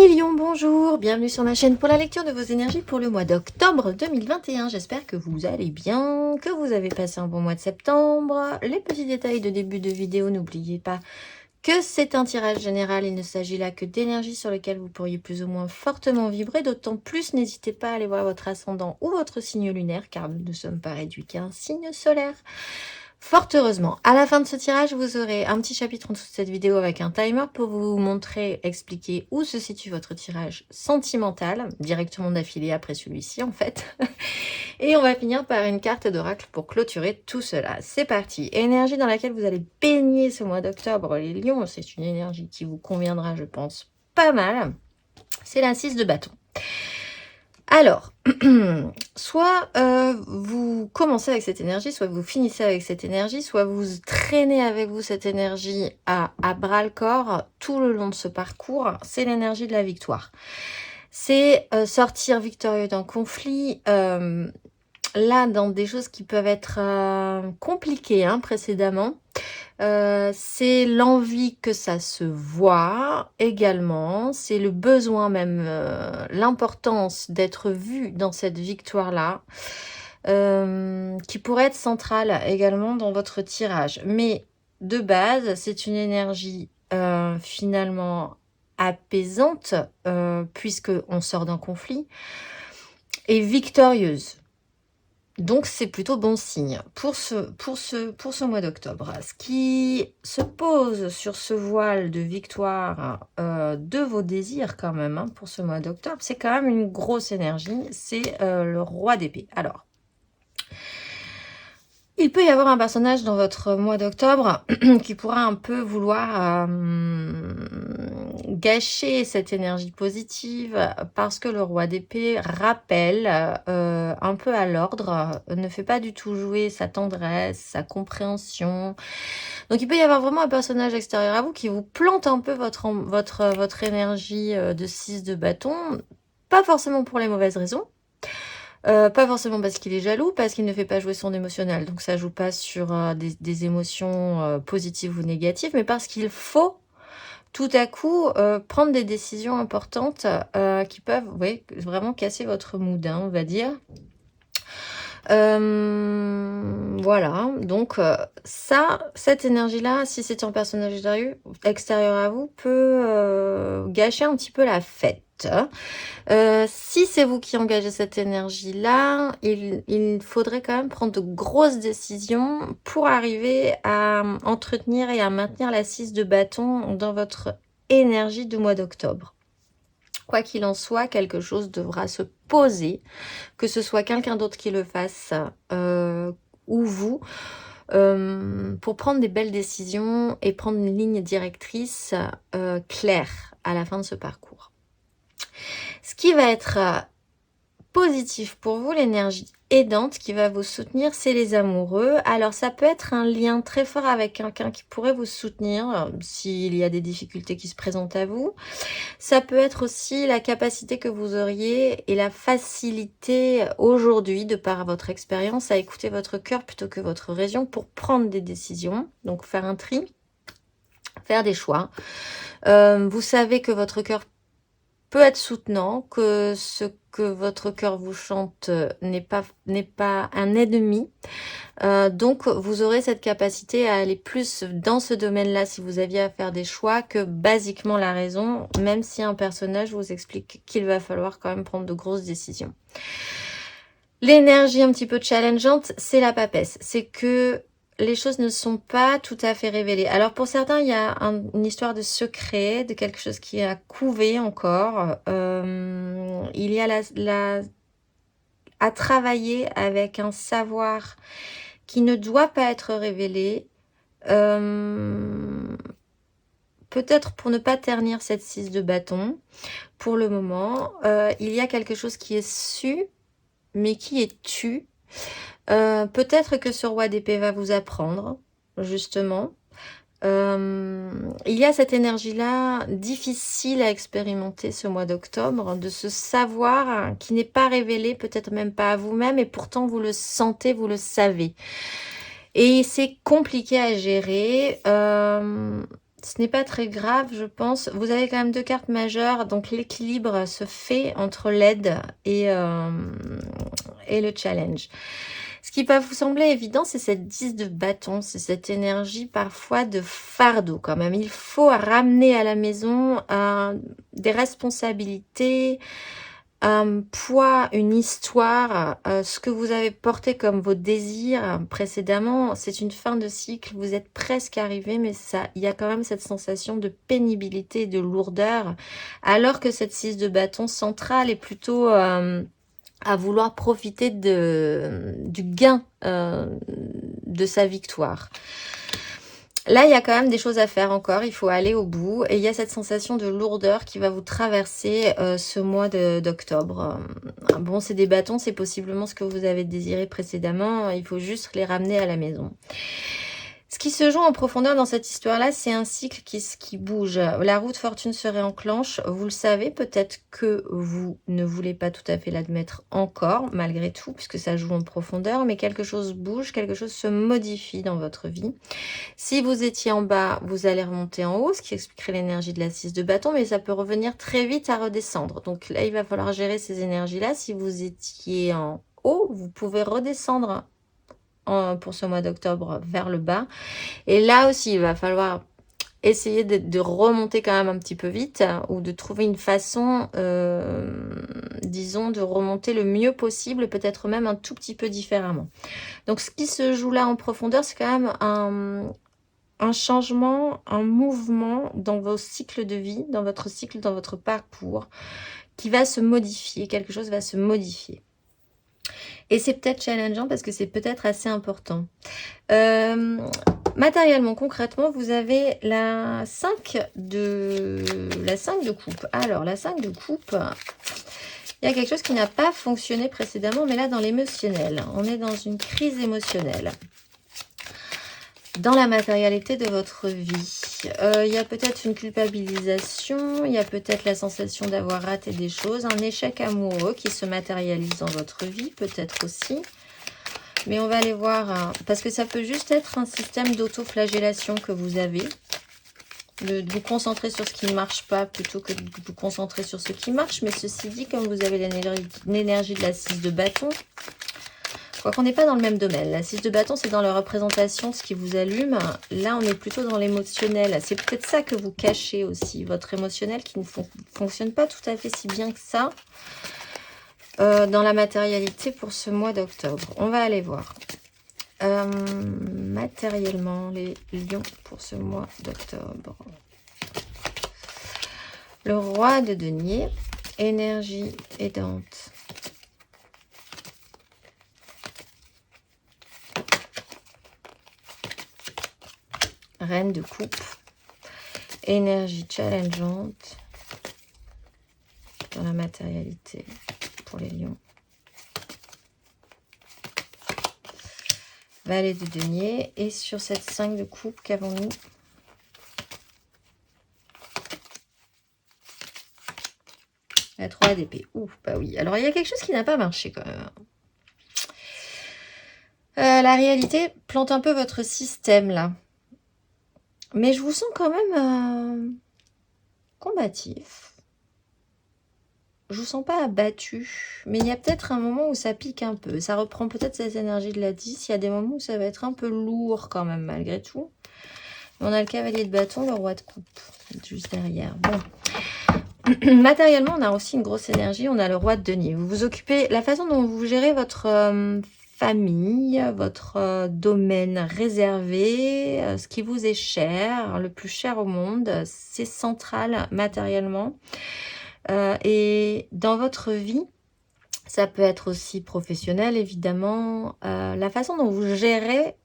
Amis Lion, bonjour, bienvenue sur ma chaîne pour la lecture de vos énergies pour le mois d'octobre 2021. J'espère que vous allez bien, que vous avez passé un bon mois de septembre. Les petits détails de début de vidéo, n'oubliez pas que c'est un tirage général. Il ne s'agit là que d'énergie sur lesquelles vous pourriez plus ou moins fortement vibrer. D'autant plus, n'hésitez pas à aller voir votre ascendant ou votre signe lunaire, car nous ne sommes pas réduits qu'à un signe solaire. Fort heureusement, à la fin de ce tirage, vous aurez un petit chapitre en dessous de cette vidéo avec un timer pour vous montrer, expliquer où se situe votre tirage sentimental, directement d'affilée après celui-ci en fait. Et on va finir par une carte d'oracle pour clôturer tout cela. C'est parti. Énergie dans laquelle vous allez baigner ce mois d'octobre, les lions. C'est une énergie qui vous conviendra, je pense, pas mal. C'est la 6 de bâton. Alors, soit vous commencez avec cette énergie, soit vous finissez avec cette énergie, soit vous traînez avec vous cette énergie à bras-le-corps tout le long de ce parcours. C'est l'énergie de la victoire. C'est sortir victorieux d'un conflit, là dans des choses qui peuvent être compliquées précédemment. C'est l'envie que ça se voit également, c'est le besoin même, l'importance d'être vu dans cette victoire-là, qui pourrait être centrale également dans votre tirage. Mais de base, c'est une énergie finalement apaisante, puisqu'on sort d'un conflit, et victorieuse. Donc, c'est plutôt bon signe pour ce mois d'octobre. Ce qui se pose sur ce voile de victoire de vos désirs quand même pour ce mois d'octobre, c'est quand même une grosse énergie. C'est le roi d'épée. Alors, il peut y avoir un personnage dans votre mois d'octobre qui pourra un peu vouloir gâcher cette énergie positive parce que le roi d'épée rappelle un peu à l'ordre, ne fait pas du tout jouer sa tendresse, sa compréhension. Donc il peut y avoir vraiment un personnage extérieur à vous qui vous plante un peu votre énergie de 6 de bâton, pas forcément pour les mauvaises raisons. Pas forcément parce qu'il est jaloux, parce qu'il ne fait pas jouer son émotionnel. Donc ça joue pas sur des émotions positives ou négatives, mais parce qu'il faut tout à coup prendre des décisions importantes qui peuvent vraiment casser votre mood, on va dire. Voilà, donc cette énergie-là, si c'est un personnage extérieur à vous, peut gâcher un petit peu la fête. Si c'est vous qui engagez cette énergie-là, il faudrait quand même prendre de grosses décisions pour arriver à entretenir et à maintenir la 6 de bâton dans votre énergie du mois d'octobre. Quoi qu'il en soit, quelque chose devra se poser, que ce soit quelqu'un d'autre qui le fasse ou vous, pour prendre des belles décisions et prendre une ligne directrice claire à la fin de ce parcours. Ce qui va être positif pour vous, l'énergie aidante qui va vous soutenir, c'est les amoureux. Alors ça peut être un lien très fort avec quelqu'un qui pourrait vous soutenir s'il y a des difficultés qui se présentent à vous. Ça peut être aussi la capacité que vous auriez et la facilité aujourd'hui, de par votre expérience, à écouter votre cœur plutôt que votre raison pour prendre des décisions. Donc faire un tri, faire des choix. Vous savez que votre cœur peut être soutenant, que ce que votre cœur vous chante n'est pas un ennemi. Donc, vous aurez cette capacité à aller plus dans ce domaine-là si vous aviez à faire des choix que basiquement la raison, même si un personnage vous explique qu'il va falloir quand même prendre de grosses décisions. L'énergie un petit peu challengeante, c'est la papesse. C'est que les choses ne sont pas tout à fait révélées. Alors pour certains, il y a une histoire de secret, de quelque chose qui a couvé encore. Il y a à travailler avec un savoir qui ne doit pas être révélé. Peut-être pour ne pas ternir cette 6 de bâton. Pour le moment, il y a quelque chose qui est su, mais qui est tu. Peut-être que ce roi d'épée va vous apprendre, justement. Il y a cette énergie-là difficile à expérimenter ce mois d'octobre, de ce savoir qui n'est pas révélé, peut-être même pas à vous-même, et pourtant vous le sentez, vous le savez. Et c'est compliqué à gérer. Ce n'est pas très grave, je pense. Vous avez quand même 2 cartes majeures, donc l'équilibre se fait entre l'aide et le challenge. Ce qui peut vous sembler évident, c'est cette 10 de bâton, c'est cette énergie parfois de fardeau quand même. Il faut ramener à la maison des responsabilités, un poids, une histoire, ce que vous avez porté comme vos désirs précédemment, c'est une fin de cycle, vous êtes presque arrivé, mais ça, il y a quand même cette sensation de pénibilité et de lourdeur, alors que cette 6 de bâton centrale est plutôt à vouloir profiter du gain de sa victoire. Là, il y a quand même des choses à faire encore, il faut aller au bout. Et il y a cette sensation de lourdeur qui va vous traverser ce mois d'octobre. Bon, c'est des bâtons, c'est possiblement ce que vous avez désiré précédemment. Il faut juste les ramener à la maison. Ce qui se joue en profondeur dans cette histoire-là, c'est un cycle qui bouge. La roue de fortune se réenclenche. Vous le savez, peut-être que vous ne voulez pas tout à fait l'admettre encore, malgré tout, puisque ça joue en profondeur. Mais quelque chose bouge, quelque chose se modifie dans votre vie. Si vous étiez en bas, vous allez remonter en haut, ce qui expliquerait l'énergie de la 6 de bâton, mais ça peut revenir très vite à redescendre. Donc là, il va falloir gérer ces énergies-là. Si vous étiez en haut, vous pouvez redescendre pour ce mois d'octobre vers le bas. Et là aussi, il va falloir essayer de remonter quand même un petit peu vite ou de trouver une façon, disons, de remonter le mieux possible, peut-être même un tout petit peu différemment. Donc, ce qui se joue là en profondeur, c'est quand même un changement, un mouvement dans vos cycles de vie, dans votre cycle, dans votre parcours, qui va se modifier, quelque chose va se modifier. Et c'est peut-être challengeant parce que c'est peut-être assez important. Matériellement, concrètement, vous avez la 5 de coupe. Alors, la 5 de coupe, il y a quelque chose qui n'a pas fonctionné précédemment, mais là, dans l'émotionnel. On est dans une crise émotionnelle. Dans la matérialité de votre vie. Il y a peut-être une culpabilisation, il y a peut-être la sensation d'avoir raté des choses, un échec amoureux qui se matérialise dans votre vie, peut-être aussi. Mais on va aller voir, parce que ça peut juste être un système d'autoflagellation que vous avez, de vous concentrer sur ce qui ne marche pas plutôt que de vous concentrer sur ce qui marche. Mais ceci dit, comme vous avez l'énergie de la 6 de bâton, quoi qu'on n'est pas dans le même domaine. La 6 de bâton, c'est dans la représentation, ce qui vous allume. Là, on est plutôt dans l'émotionnel. C'est peut-être ça que vous cachez aussi, votre émotionnel qui ne fonctionne pas tout à fait si bien que ça dans la matérialité pour ce mois d'octobre. On va aller voir. Matériellement, les lions pour ce mois d'octobre. Le roi de denier, énergie aidante. Reine de coupe, énergie challengeante dans la matérialité pour les lions. Valet de denier. Et sur cette 5 de coupe, qu'avons-nous? La 3 d'épée. Ouf, bah oui. Alors, il y a quelque chose qui n'a pas marché quand même. La réalité plante un peu votre système là. Mais je vous sens quand même combatif. Je vous sens pas abattu. Mais il y a peut-être un moment où ça pique un peu. Ça reprend peut-être cette énergie de la 10. Il y a des moments où ça va être un peu lourd quand même malgré tout. On a le cavalier de bâton, le roi de coupe. Juste derrière. Bon. Matériellement, on a aussi une grosse énergie. On a le roi de denier. Vous vous occupez... La façon dont vous gérez votre... famille, votre domaine réservé, ce qui vous est cher, le plus cher au monde, c'est central matériellement. Et dans votre vie, ça peut être aussi professionnel évidemment, la façon dont vous gérez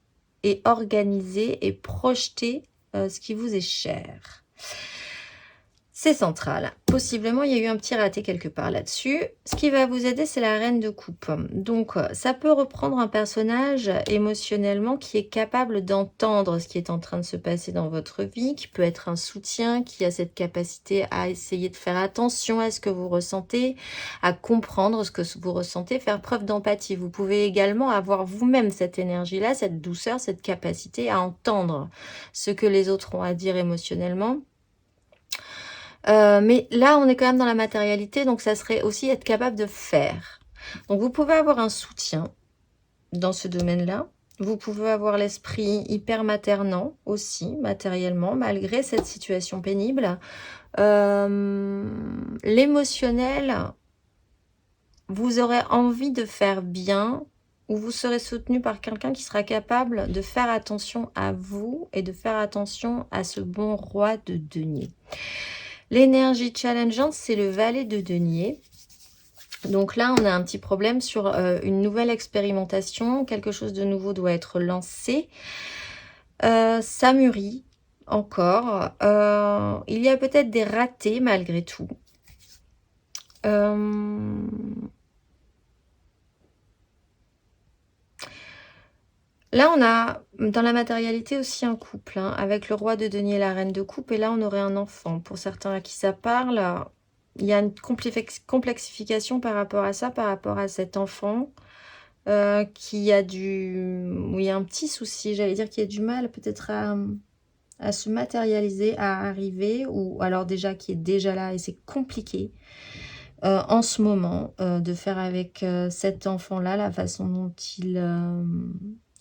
et organisez et projetez ce qui vous est cher. C'est central. Possiblement, il y a eu un petit raté quelque part là-dessus. Ce qui va vous aider, c'est la reine de coupe. Donc, ça peut reprendre un personnage émotionnellement qui est capable d'entendre ce qui est en train de se passer dans votre vie, qui peut être un soutien, qui a cette capacité à essayer de faire attention à ce que vous ressentez, à comprendre ce que vous ressentez, faire preuve d'empathie. Vous pouvez également avoir vous-même cette énergie-là, cette douceur, cette capacité à entendre ce que les autres ont à dire émotionnellement. Mais là, on est quand même dans la matérialité, donc ça serait aussi être capable de faire. Donc, vous pouvez avoir un soutien dans ce domaine-là. Vous pouvez avoir l'esprit hyper maternant aussi, matériellement, malgré cette situation pénible. L'émotionnel, vous aurez envie de faire bien, ou vous serez soutenu par quelqu'un qui sera capable de faire attention à vous et de faire attention à ce bon roi de denier. L'énergie challengeante, c'est le valet de denier. Donc là, on a un petit problème sur une nouvelle expérimentation. Quelque chose de nouveau doit être lancé. Ça mûrit encore. Il y a peut-être des ratés malgré tout. Là, on a dans la matérialité aussi un couple, hein, avec le roi de denier et la reine de coupe. Et là, on aurait un enfant. Pour certains à qui ça parle, il y a une complexification par rapport à ça, par rapport à cet enfant qui a où il y a un petit souci. J'allais dire qu'il y a du mal peut-être à se matérialiser, à arriver. Ou alors déjà qui est déjà là et c'est compliqué. En ce moment, de faire avec cet enfant-là, la façon dont il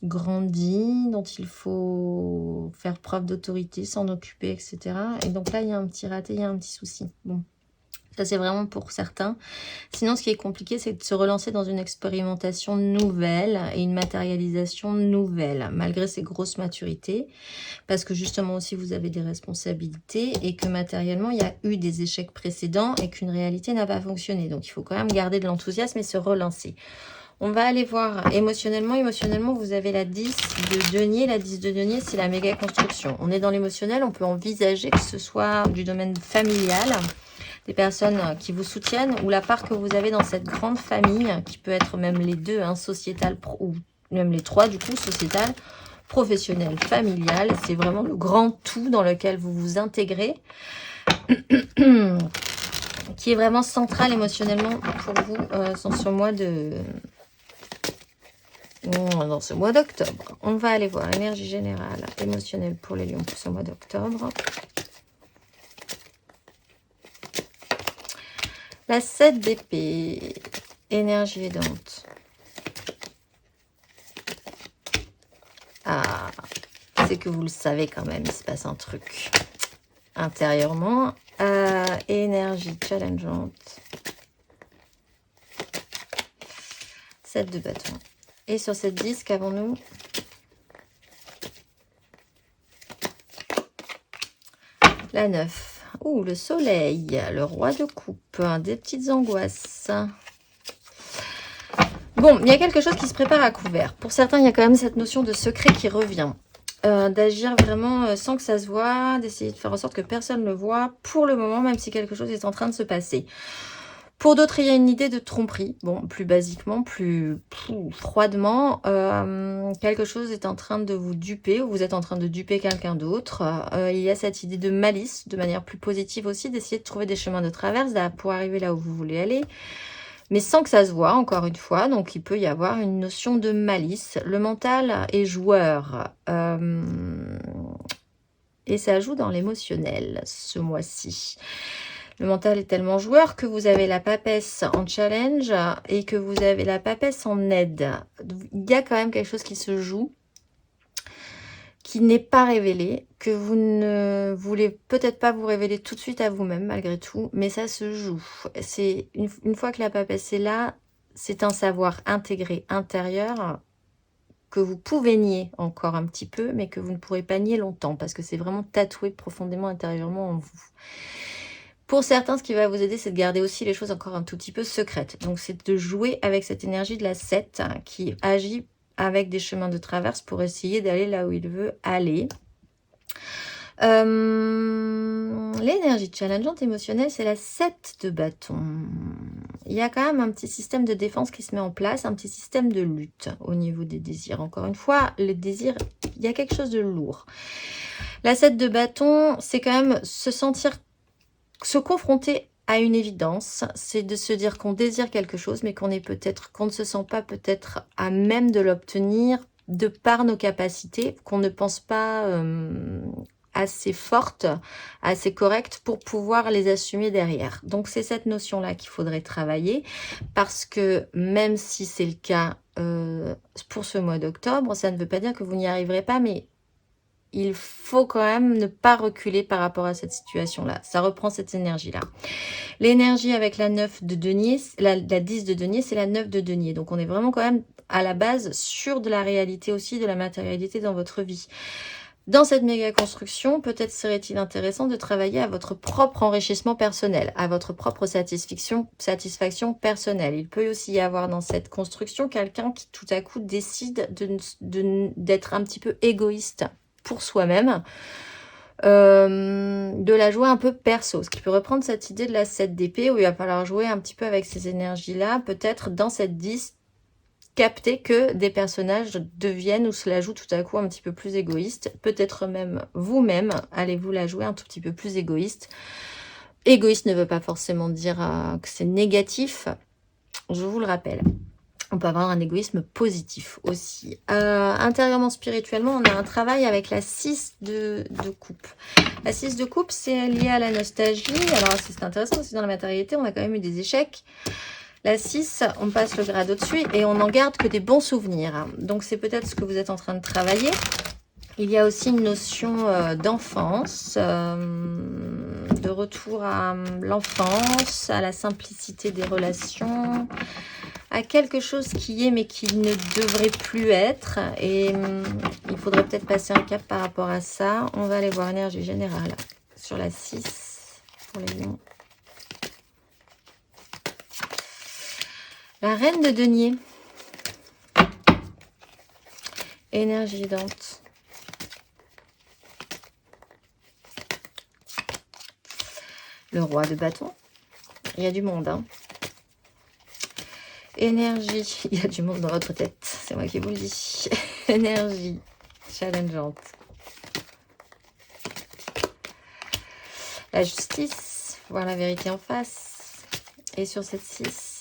grandit, dont il faut faire preuve d'autorité, s'en occuper, etc. Et donc là, il y a un petit raté, il y a un petit souci. Bon, ça c'est vraiment pour certains. Sinon, ce qui est compliqué, c'est de se relancer dans une expérimentation nouvelle et une matérialisation nouvelle, malgré ces grosses maturités. Parce que justement aussi, vous avez des responsabilités et que matériellement, il y a eu des échecs précédents et qu'une réalité n'a pas fonctionné. Donc, il faut quand même garder de l'enthousiasme et se relancer. On va aller voir émotionnellement. Émotionnellement, vous avez la 10 de denier. La 10 de denier, c'est la méga construction. On est dans l'émotionnel. On peut envisager que ce soit du domaine familial, des personnes qui vous soutiennent ou la part que vous avez dans cette grande famille, qui peut être même les deux, hein, sociétale ou même les trois du coup, sociétale, professionnel, familial. C'est vraiment le grand tout dans lequel vous vous intégrez, qui est vraiment central émotionnellement pour vous dans ce mois d'octobre. On va aller voir l'énergie générale émotionnelle pour les lions pour ce mois d'octobre. La 7 d'épée, énergie aidante. Ah, c'est que vous le savez quand même, il se passe un truc intérieurement. Énergie challengeante. 7 de bâton. Et sur cette 10, qu'avons-nous? La 9. Ouh, le soleil, le roi de coupe, des petites angoisses. Bon, il y a quelque chose qui se prépare à couvert. Pour certains, il y a quand même cette notion de secret qui revient. D'agir vraiment sans que ça se voit, d'essayer de faire en sorte que personne ne le voit pour le moment, même si quelque chose est en train de se passer. Pour d'autres, il y a une idée de tromperie. Bon, plus basiquement, plus froidement, quelque chose est en train de vous duper, ou vous êtes en train de duper quelqu'un d'autre. Il y a cette idée de malice, de manière plus positive aussi, d'essayer de trouver des chemins de traverse pour arriver là où vous voulez aller, mais sans que ça se voit, encore une fois. Donc, il peut y avoir une notion de malice. Le mental est joueur. Et ça joue dans l'émotionnel ce mois-ci. Le mental est tellement joueur que vous avez la papesse en challenge et que vous avez la papesse en aide. Il y a quand même quelque chose qui se joue, qui n'est pas révélé, que vous ne voulez peut-être pas vous révéler tout de suite à vous-même malgré tout, mais ça se joue. C'est une fois que la papesse est là, c'est un savoir intégré intérieur que vous pouvez nier encore un petit peu, mais que vous ne pourrez pas nier longtemps parce que c'est vraiment tatoué profondément intérieurement en vous. Pour certains, ce qui va vous aider, c'est de garder aussi les choses encore un tout petit peu secrètes. Donc, c'est de jouer avec cette énergie de la 7 qui agit avec des chemins de traverse pour essayer d'aller là où il veut aller. L'énergie challengeante émotionnelle, c'est la 7 de bâton. Il y a quand même un petit système de défense qui se met en place, un petit système de lutte au niveau des désirs. Encore une fois, les désirs, il y a quelque chose de lourd. La 7 de bâton, c'est quand même se sentir, se confronter à une évidence, c'est de se dire qu'on désire quelque chose, mais qu'on ne se sent pas peut-être à même de l'obtenir de par nos capacités, qu'on ne pense pas assez forte, assez correcte pour pouvoir les assumer derrière. Donc c'est cette notion-là qu'il faudrait travailler, parce que même si c'est le cas pour ce mois d'octobre, ça ne veut pas dire que vous n'y arriverez pas, mais il faut quand même ne pas reculer par rapport à cette situation-là. Ça reprend cette énergie-là. L'énergie avec la 9 de denier, la 10 de denier, c'est la 9 de denier. Donc on est vraiment quand même à la base sur de la réalité aussi, de la matérialité dans votre vie. Dans cette méga construction, peut-être serait-il intéressant de travailler à votre propre enrichissement personnel, à votre propre satisfaction personnelle. Il peut aussi y avoir dans cette construction quelqu'un qui tout à coup décide d'être un petit peu égoïste pour soi-même, de la jouer un peu perso, ce qui peut reprendre cette idée de la 7 d'épée où il va falloir jouer un petit peu avec ces énergies-là, peut-être dans cette 10, capter que des personnages deviennent ou se la jouent tout à coup un petit peu plus égoïste. Peut-être même vous-même, allez-vous la jouer un tout petit peu plus égoïste. Égoïste ne veut pas forcément dire que c'est négatif, je vous le rappelle. On peut avoir un égoïsme positif aussi. Intérieurement, spirituellement, on a un travail avec la 6 de coupe. La 6 de coupe, c'est lié à la nostalgie. Alors, c'est intéressant aussi dans la matérialité, on a quand même eu des échecs. La 6, on passe le grade au-dessus et on n'en garde que des bons souvenirs. Donc, c'est peut-être ce que vous êtes en train de travailler. Il y a aussi une notion d'enfance, de retour à l'enfance, à la simplicité des relations, à quelque chose qui est mais qui ne devrait plus être. Et il faudrait peut-être passer un cap par rapport à ça. On va aller voir énergie générale sur la 6 pour les lions. La reine de denier. Énergie aidante. Le roi de bâton. Il y a du monde, hein. Énergie. Il y a du monde dans votre tête. C'est moi qui vous le dis. Énergie challengeante. La justice. Voir la vérité en face. Et sur cette 6.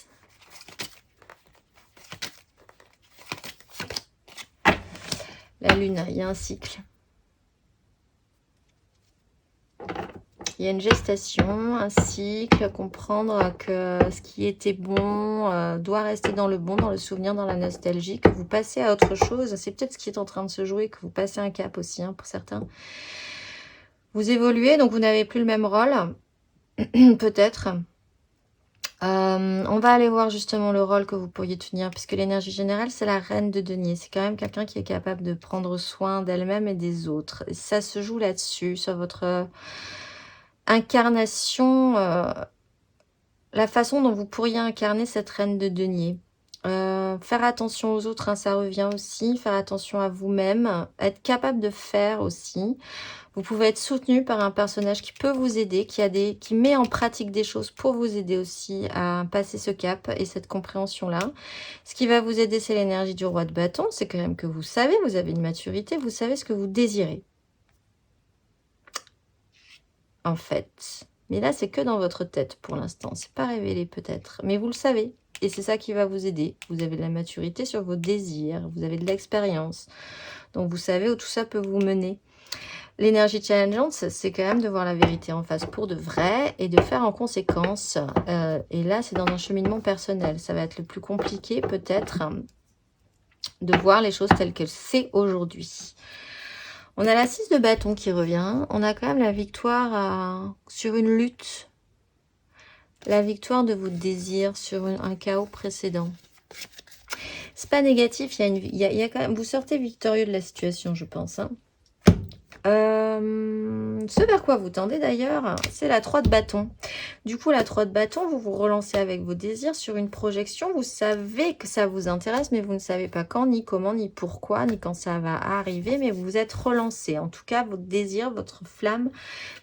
La lune, il y a un cycle. Il y a une gestation, un cycle, comprendre que ce qui était bon doit rester dans le bon, dans le souvenir, dans la nostalgie, que vous passez à autre chose. C'est peut-être ce qui est en train de se jouer, que vous passez un cap aussi, hein, pour certains. Vous évoluez, donc vous n'avez plus le même rôle, peut-être. On va aller voir justement le rôle que vous pourriez tenir, puisque l'énergie générale, c'est la reine de denier. C'est quand même quelqu'un qui est capable de prendre soin d'elle-même et des autres. Et ça se joue là-dessus, sur votre incarnation, la façon dont vous pourriez incarner cette reine de denier. Faire attention aux autres, hein, ça revient aussi. Faire attention à vous-même. Être capable de faire aussi. Vous pouvez être soutenu par un personnage qui peut vous aider, qui met en pratique des choses pour vous aider aussi à passer ce cap et cette compréhension-là. Ce qui va vous aider, c'est l'énergie du roi de bâton. C'est quand même que vous savez, vous avez une maturité, vous savez ce que vous désirez. En fait. Mais là, c'est que dans votre tête pour l'instant. C'est pas révélé peut-être, mais vous le savez. Et c'est ça qui va vous aider. Vous avez de la maturité sur vos désirs, vous avez de l'expérience. Donc vous savez où tout ça peut vous mener. L'énergie challengeante, c'est quand même de voir la vérité en face pour de vrai et de faire en conséquence. Et là, c'est dans un cheminement personnel. Ça va être le plus compliqué peut-être de voir les choses telles qu'elles c'est aujourd'hui. On a la 6 de bâton qui revient. On a quand même la victoire sur une lutte. La victoire de vos désirs sur un chaos précédent. C'est pas négatif. Il y a quand même, vous sortez victorieux de la situation, je pense. Hein. Ce vers quoi vous tendez d'ailleurs, c'est la 3 de bâton. Du coup, la 3 de bâton, vous vous relancez avec vos désirs sur une projection. Vous savez que ça vous intéresse, mais vous ne savez pas quand, ni comment, ni pourquoi, ni quand ça va arriver. Mais vous vous êtes relancé. En tout cas, votre désir, votre flamme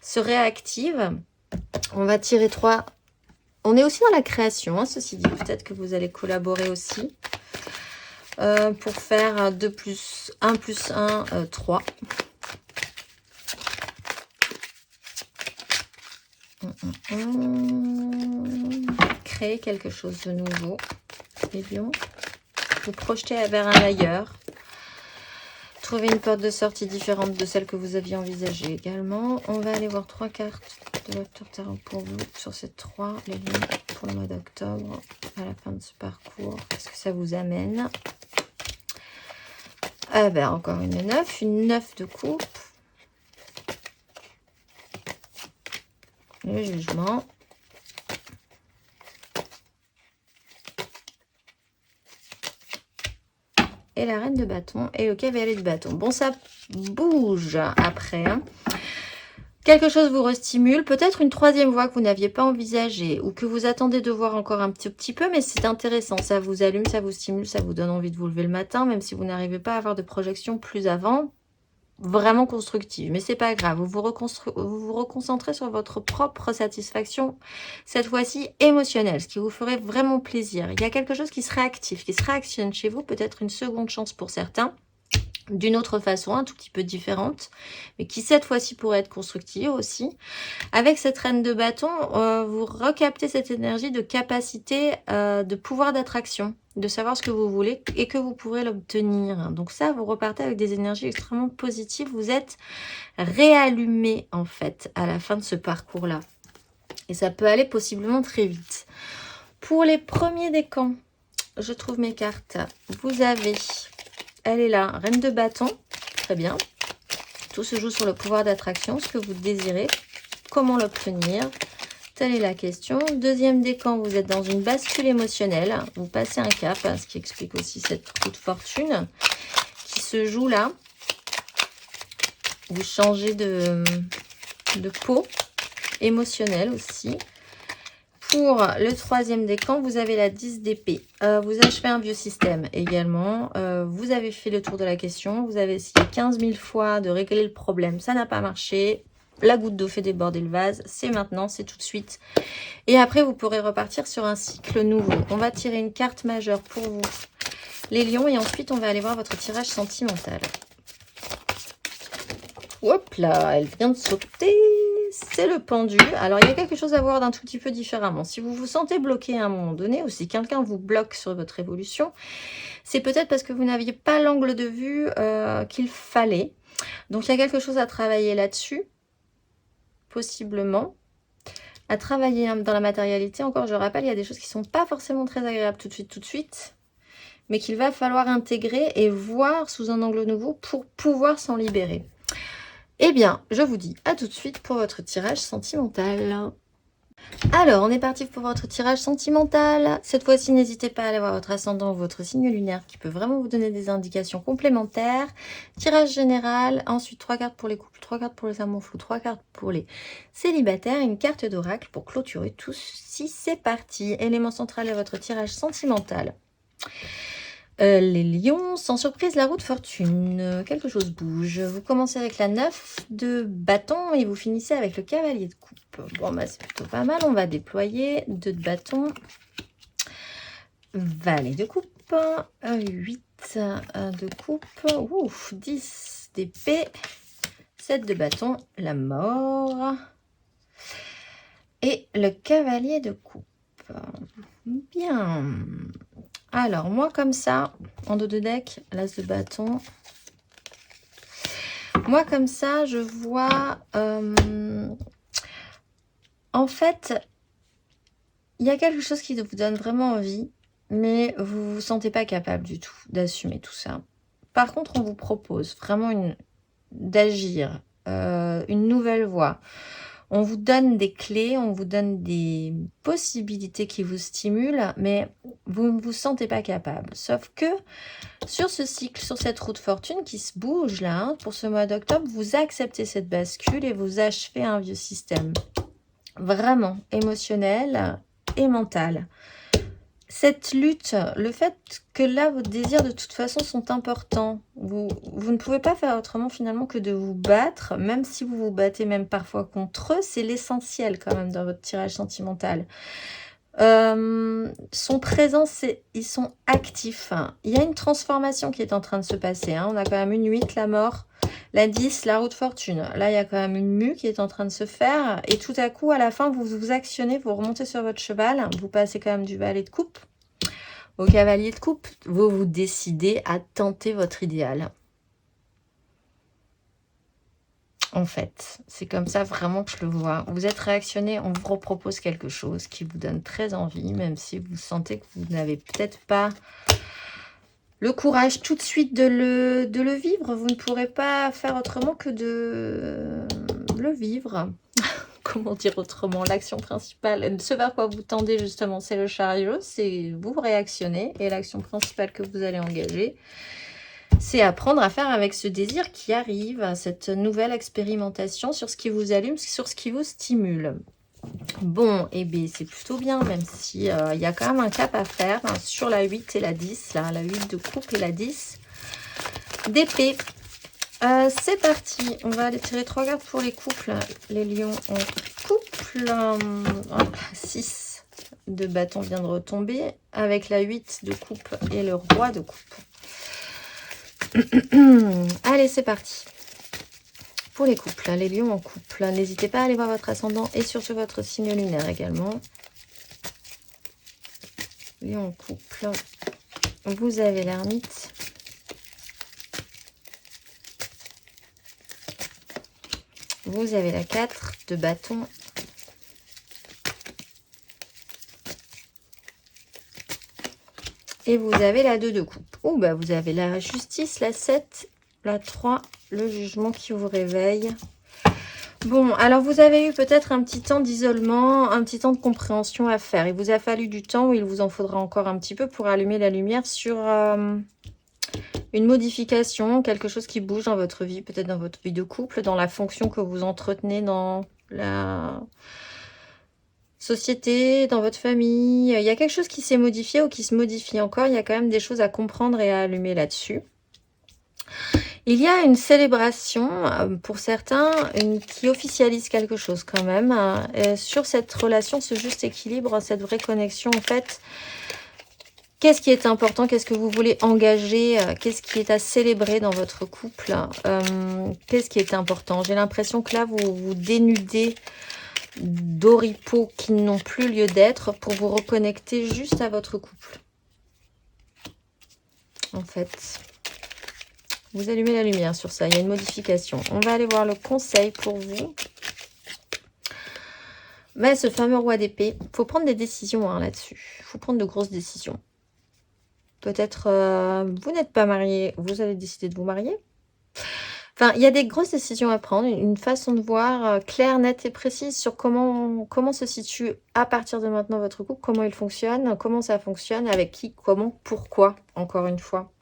se réactive. On va tirer 3. On est aussi dans la création, hein, ceci dit. Peut-être que vous allez collaborer aussi. Pour faire 2 plus 1 plus 1, 3. Créer quelque chose de nouveau. Les lions. Vous projetez vers un ailleurs. Trouver une porte de sortie différente de celle que vous aviez envisagée également. On va aller voir 3 cartes de Docteur Tarot pour vous sur ces 3, les lions pour le mois d'octobre. À la fin de ce parcours, qu'est-ce que ça vous amène? Ah ben, encore une 9 de coupe. Le jugement. Et la reine de bâton et le cavalier de bâton. Bon, ça bouge après. Hein. Quelque chose vous restimule. Peut-être une troisième voie que vous n'aviez pas envisagée ou que vous attendez de voir encore un petit peu, mais c'est intéressant. Ça vous allume, ça vous stimule, ça vous donne envie de vous lever le matin, même si vous n'arrivez pas à avoir de projection plus avant. Vraiment constructive, mais c'est pas grave, vous vous reconcentrez sur votre propre satisfaction, cette fois-ci émotionnelle, ce qui vous ferait vraiment plaisir. Il y a quelque chose qui se réactive, qui se réactionne chez vous, peut-être une seconde chance pour certains, d'une autre façon, un tout petit peu différente, mais qui cette fois-ci pourrait être constructive aussi. Avec cette reine de bâton, vous recaptez cette énergie de capacité, de pouvoir d'attraction, de savoir ce que vous voulez et que vous pourrez l'obtenir. Donc ça, vous repartez avec des énergies extrêmement positives. Vous êtes réallumé en fait à la fin de ce parcours-là. Et ça peut aller possiblement très vite. Pour les premiers décans, je trouve mes cartes. Vous avez, elle est là, reine de bâton. Très bien. Tout se joue sur le pouvoir d'attraction, ce que vous désirez. Comment l'obtenir? Telle est la question. Deuxième décan, vous êtes dans une bascule émotionnelle. Vous passez un cap, ce qui explique aussi cette coup de fortune qui se joue là. Vous changez de peau émotionnelle aussi. Pour le troisième décan, vous avez la 10 d'épée. Vous achevez un vieux système également. Vous avez fait le tour de la question. Vous avez essayé 15 000 fois de régler le problème. Ça n'a pas marché. La goutte d'eau fait déborder le vase. C'est maintenant, c'est tout de suite. Et après, vous pourrez repartir sur un cycle nouveau. On va tirer une carte majeure pour vous, les lions. Et ensuite, on va aller voir votre tirage sentimental. Hop là, elle vient de sauter. C'est le pendu. Alors, il y a quelque chose à voir d'un tout petit peu différemment. Si vous vous sentez bloqué à un moment donné, ou si quelqu'un vous bloque sur votre évolution, c'est peut-être parce que vous n'aviez pas l'angle de vue qu'il fallait. Donc, il y a quelque chose à travailler là-dessus, possiblement. À travailler dans la matérialité. Encore, je rappelle, il y a des choses qui ne sont pas forcément très agréables tout de suite, mais qu'il va falloir intégrer et voir sous un angle nouveau pour pouvoir s'en libérer. Eh bien, je vous dis à tout de suite pour votre tirage sentimental. Alors, on est parti pour votre tirage sentimental. Cette fois-ci, n'hésitez pas à aller voir votre ascendant ou votre signe lunaire qui peut vraiment vous donner des indications complémentaires. Tirage général, ensuite 3 cartes pour les couples, 3 cartes pour les amours flous, 3 cartes pour les célibataires, une carte d'oracle pour clôturer tout ceci. C'est parti. Élément central de votre tirage sentimental. Les lions, sans surprise, la roue de fortune. Quelque chose bouge. Vous commencez avec la 9 de bâton et vous finissez avec le cavalier de coupe. Bon, bah, c'est plutôt pas mal. On va déployer 2 de bâton. Valet de coupe. 8 de coupe. Ouf, 10 d'épée. 7 de bâton. La mort. Et le cavalier de coupe. Bien. Alors, moi, comme ça, en dos de deck, l'as de bâton. Moi, comme ça, je vois... en fait, il y a quelque chose qui vous donne vraiment envie, mais vous ne vous sentez pas capable du tout d'assumer tout ça. Par contre, on vous propose vraiment d'agir, une nouvelle voie. On vous donne des clés, on vous donne des possibilités qui vous stimulent, mais vous ne vous sentez pas capable. Sauf que sur ce cycle, sur cette roue de fortune qui se bouge là, hein, pour ce mois d'octobre, vous acceptez cette bascule et vous achevez un vieux système. Vraiment émotionnel et mental. Cette lutte, le fait que là, vos désirs de toute façon sont importants. Vous ne pouvez pas faire autrement finalement que de vous battre, même si vous vous battez même parfois contre eux, c'est l'essentiel quand même dans votre tirage sentimental. Sont présents, ils sont actifs. Il y a une transformation qui est en train de se passer. Hein. On a quand même une 8, la mort, la 10, la roue de fortune. Là, il y a quand même une mue qui est en train de se faire. Et tout à coup, à la fin, vous vous actionnez, vous remontez sur votre cheval. Vous passez quand même du valet de coupe au cavalier de coupe. Vous vous décidez à tenter votre idéal. En fait, c'est comme ça vraiment que je le vois. Vous êtes réactionné, on vous repropose quelque chose qui vous donne très envie, même si vous sentez que vous n'avez peut-être pas le courage tout de suite de le vivre. Vous ne pourrez pas faire autrement que de le vivre. Comment dire autrement? L'action principale, ce vers quoi vous tendez justement, c'est le chariot, c'est vous réactionnez. Et l'action principale que vous allez engager, c'est apprendre à faire avec ce désir qui arrive, cette nouvelle expérimentation sur ce qui vous allume, sur ce qui vous stimule. Bon, et bien c'est plutôt bien, même si il y a quand même un cap à faire hein, sur la 8 et la 10, là, la 8 de coupe et la 10 d'épée. C'est parti, on va aller tirer 3 cartes pour les couples. Les lions en couple, 6 de bâton vient de retomber, avec la 8 de coupe et le roi de coupe. Allez, c'est parti. Pour les couples, les lions en couple, n'hésitez pas à aller voir votre ascendant et surtout votre signe lunaire également. Lion en couple, vous avez l'ermite. Vous avez la 4 de bâton. Et vous avez la 2 de coupe. Oh, bah vous avez la justice, la 7, la 3, le jugement qui vous réveille. Bon, alors vous avez eu peut-être un petit temps d'isolement, un petit temps de compréhension à faire. Il vous a fallu du temps, ou il vous en faudra encore un petit peu pour allumer la lumière sur une modification, quelque chose qui bouge dans votre vie, peut-être dans votre vie de couple, dans la fonction que vous entretenez dans la société, dans votre famille. Il y a quelque chose qui s'est modifié ou qui se modifie encore. Il y a quand même des choses à comprendre et à allumer là-dessus. Il y a une célébration pour certains qui officialise quelque chose quand même sur cette relation, ce juste équilibre, cette vraie connexion en fait. Qu'est-ce qui est important? Qu'est-ce que vous voulez engager? Qu'est-ce qui est à célébrer dans votre couple? Qu'est-ce qui est important? J'ai l'impression que là, vous vous dénudez d'oripeaux qui n'ont plus lieu d'être pour vous reconnecter juste à votre couple. En fait, vous allumez la lumière sur ça. Il y a une modification. On va aller voir le conseil pour vous. Mais ce fameux roi d'épée, il faut prendre des décisions hein, là-dessus. Il faut prendre de grosses décisions. Peut-être vous n'êtes pas marié, vous allez décider de vous marier. Enfin, il y a des grosses décisions à prendre, une façon de voir claire, nette et précise sur comment se situe à partir de maintenant votre couple, comment il fonctionne, comment ça fonctionne, avec qui, comment, pourquoi, encore une fois.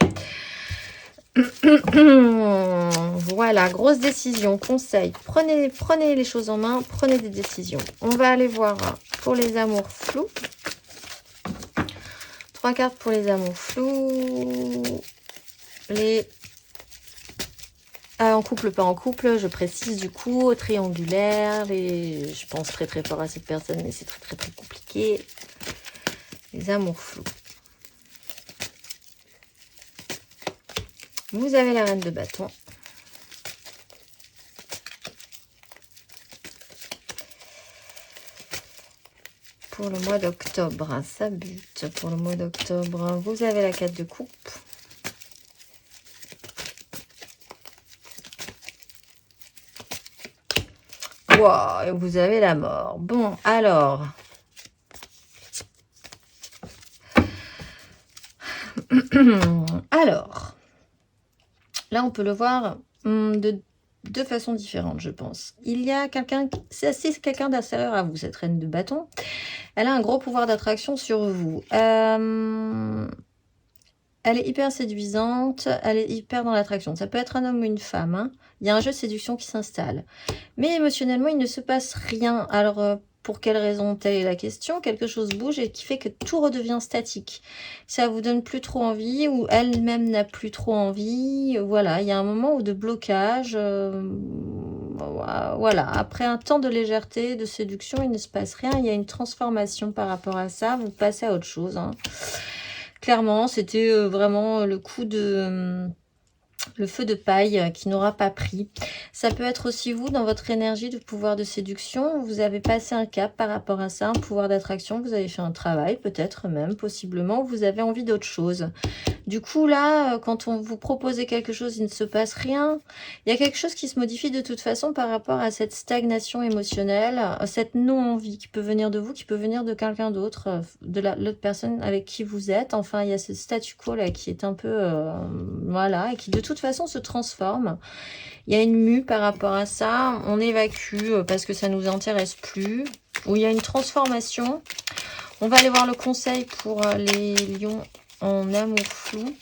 Voilà, grosse décision, conseil. Prenez les choses en main, prenez des décisions. On va aller voir pour les amours flous. 3 cartes pour les amours flous. Les... en couple, pas en couple, je précise du coup, triangulaire. Je pense très très fort à cette personne, mais c'est très très très compliqué. Les amours flous. Vous avez la reine de bâton. Pour le mois d'octobre, ça bute pour le mois d'octobre. Vous avez la 4 de coupe. Wow, et vous avez la mort. Bon, alors. Alors. Là, on peut le voir de de façon différente, je pense. Il y a quelqu'un, c'est quelqu'un d'extérieur à vous, cette reine de bâton. Elle a un gros pouvoir d'attraction sur vous. Elle est hyper séduisante, elle est hyper dans l'attraction. Ça peut être un homme ou une femme, hein. Il y a un jeu de séduction qui s'installe. Mais émotionnellement, il ne se passe rien. Alors, pour quelle raison? Telle est la question. Quelque chose bouge et qui fait que tout redevient statique. Ça vous donne plus trop envie ou elle-même n'a plus trop envie. Voilà, il y a un moment de blocage. Voilà, après un temps de légèreté, de séduction, il ne se passe rien. Il y a une transformation par rapport à ça. Vous passez à autre chose, hein. Clairement, c'était vraiment le coup de... le feu de paille qui n'aura pas pris. Ça peut être aussi vous, dans votre énergie de pouvoir de séduction. Vous avez passé un cap par rapport à ça, un pouvoir d'attraction. Vous avez fait un travail, peut-être même, possiblement. Vous avez envie d'autre chose. Du coup, là, quand on vous propose quelque chose, il ne se passe rien. Il y a quelque chose qui se modifie de toute façon par rapport à cette stagnation émotionnelle, cette non-envie qui peut venir de vous, qui peut venir de quelqu'un d'autre, de l'autre personne avec qui vous êtes. Enfin, il y a ce statu quo là qui est un peu... voilà, et qui de toute façon se transforme. Il y a une mue par rapport à ça. On évacue parce que ça ne nous intéresse plus. Ou il y a une transformation. On va aller voir le conseil pour les lions en amour flou.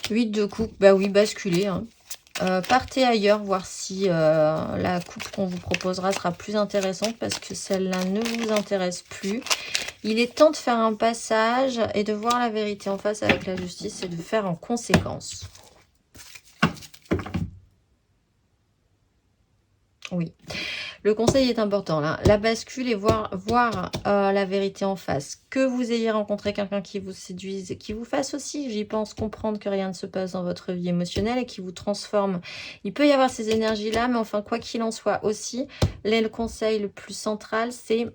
8 de coupe, bah oui, basculez, hein. Partez ailleurs, voir si la coupe qu'on vous proposera sera plus intéressante parce que celle-là ne vous intéresse plus. Il est temps de faire un passage et de voir la vérité en face avec la justice et de faire en conséquence. Oui. Le conseil est important là. La bascule et voir la vérité en face. Que vous ayez rencontré quelqu'un qui vous séduise, qui vous fasse aussi, j'y pense, comprendre que rien ne se passe dans votre vie émotionnelle et qui vous transforme. Il peut y avoir ces énergies-là, mais enfin, quoi qu'il en soit aussi, là, le conseil le plus central, c'est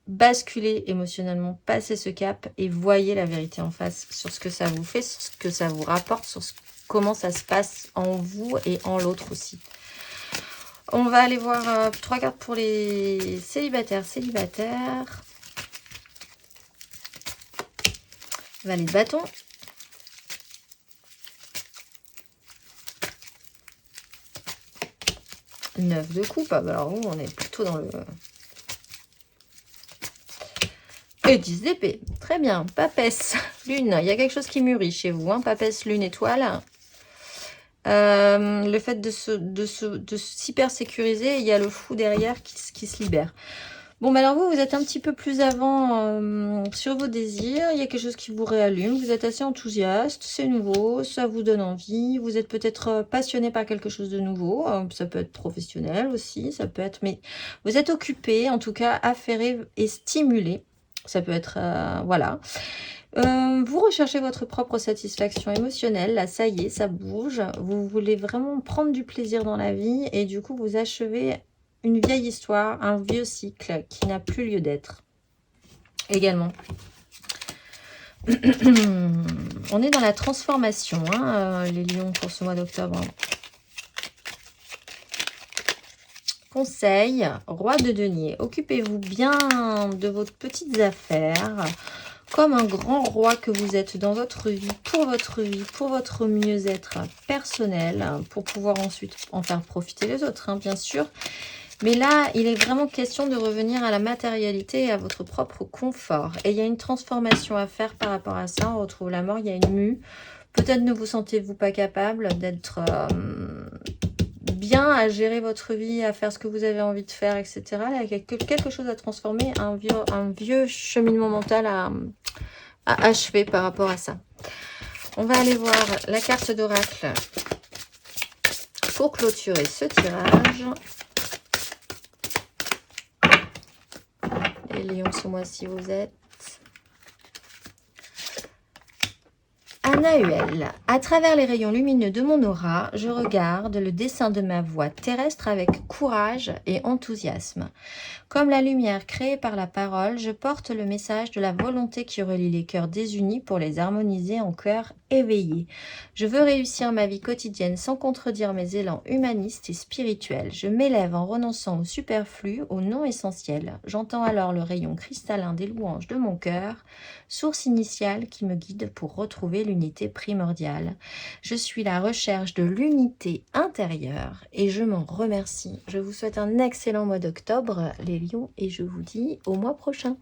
basculer émotionnellement, passer ce cap et voyez la vérité en face sur ce que ça vous fait, sur ce que ça vous rapporte, sur comment ça se passe en vous et en l'autre aussi. On va aller voir 3 cartes pour les célibataires. Valet de bâton. 9 de coupe. Ah bah alors nous, on est plutôt dans le... Et 10 d'épée. Très bien. Papesse. Lune. Il y a quelque chose qui mûrit chez vous, hein. Papesse, lune, étoile. Le fait de s'hyper sécuriser, il y a le fou derrière qui se libère. Bon, mais alors vous êtes un petit peu plus avant sur vos désirs. Il y a quelque chose qui vous réallume. Vous êtes assez enthousiaste. C'est nouveau. Ça vous donne envie. Vous êtes peut-être passionné par quelque chose de nouveau. Ça peut être professionnel aussi. Ça peut être... Mais vous êtes occupé, en tout cas, affairé et stimulé. Ça peut être... voilà. Vous recherchez votre propre satisfaction émotionnelle. Là, ça y est, ça bouge. Vous voulez vraiment prendre du plaisir dans la vie. Et du coup, vous achevez une vieille histoire, un vieux cycle qui n'a plus lieu d'être. Également. On est dans la transformation, hein, les lions, pour ce mois d'octobre. Conseil, roi de denier. Occupez-vous bien de vos petites affaires. Comme un grand roi que vous êtes dans votre vie, pour votre mieux-être personnel, pour pouvoir ensuite en faire profiter les autres, hein, bien sûr. Mais là, il est vraiment question de revenir à la matérialité et à votre propre confort. Et il y a une transformation à faire par rapport à ça. On retrouve la mort, il y a une mue. Peut-être ne vous sentez-vous pas capable d'être bien à gérer votre vie, à faire ce que vous avez envie de faire, etc. Là, il y a quelque chose à transformer, un vieux cheminement mental à achever par rapport à ça. On va aller voir la carte d'oracle pour clôturer ce tirage. Les lions, ce mois-ci, vous êtes Anahuel. À travers les rayons lumineux de mon aura, je regarde le dessin de ma voix terrestre avec courage et enthousiasme. Comme la lumière créée par la parole, je porte le message de la volonté qui relie les cœurs désunis pour les harmoniser en cœur éveillé. Je veux réussir ma vie quotidienne sans contredire mes élans humanistes et spirituels. Je m'élève en renonçant au superflu, au non essentiel. J'entends alors le rayon cristallin des louanges de mon cœur, source initiale qui me guide pour retrouver l'unité priorité primordiale. Je suis la recherche de l'unité intérieure et je m'en remercie. Je vous souhaite un excellent mois d'octobre, les lions, et je vous dis au mois prochain.